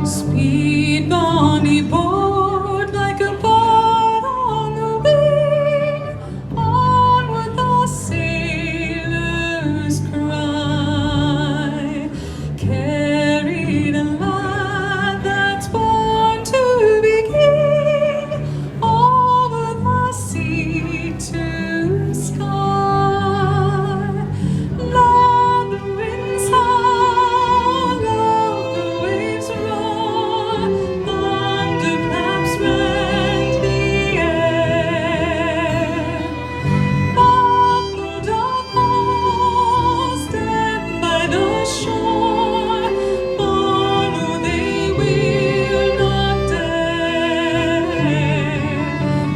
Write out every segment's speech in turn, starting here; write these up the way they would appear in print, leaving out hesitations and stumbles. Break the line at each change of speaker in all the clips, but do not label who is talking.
Speed Bonnie board like a bird on the wing, onward the sailors cry, carried a lad that's born to be king, over the sea to sky. Loud the winds howl, loud the waves roar, thunderclaps rend the air. Buckled up all, stand by the shore, follow they will not dare.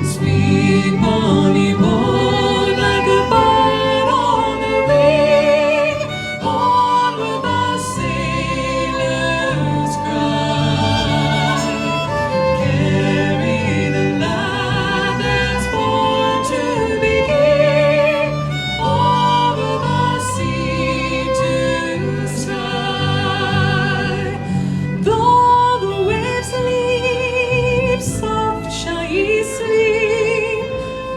Sweet Bonnie board like a bird on the wing, onward the sailors cry, carry the lad that's born to be king, over the sea to sky. Though the waves leap, soft shall ye sleep,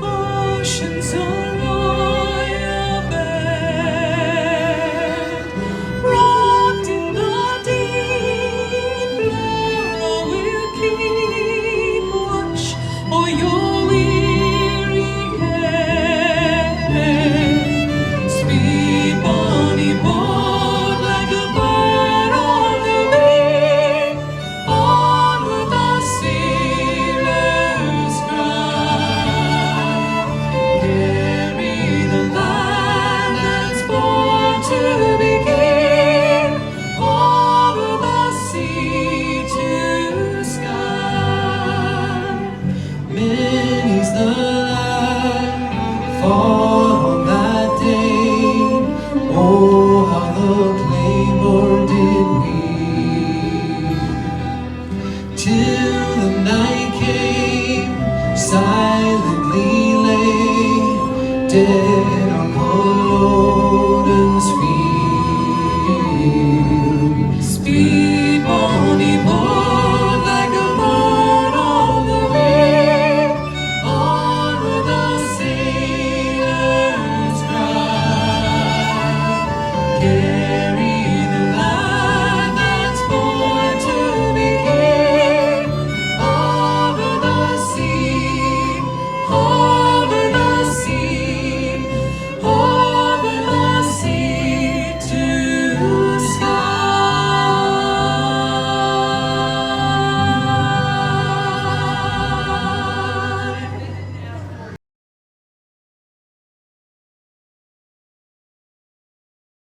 ocean's royal bed. Rocked in the deep, Laura will keep watch o'er your weary head. Sweet Bonnie board like a bird on the wing, onward the sailors cry, carry the lad that's born to be king, over the sea to sky. Many's the lad fall on that day. Oh, how the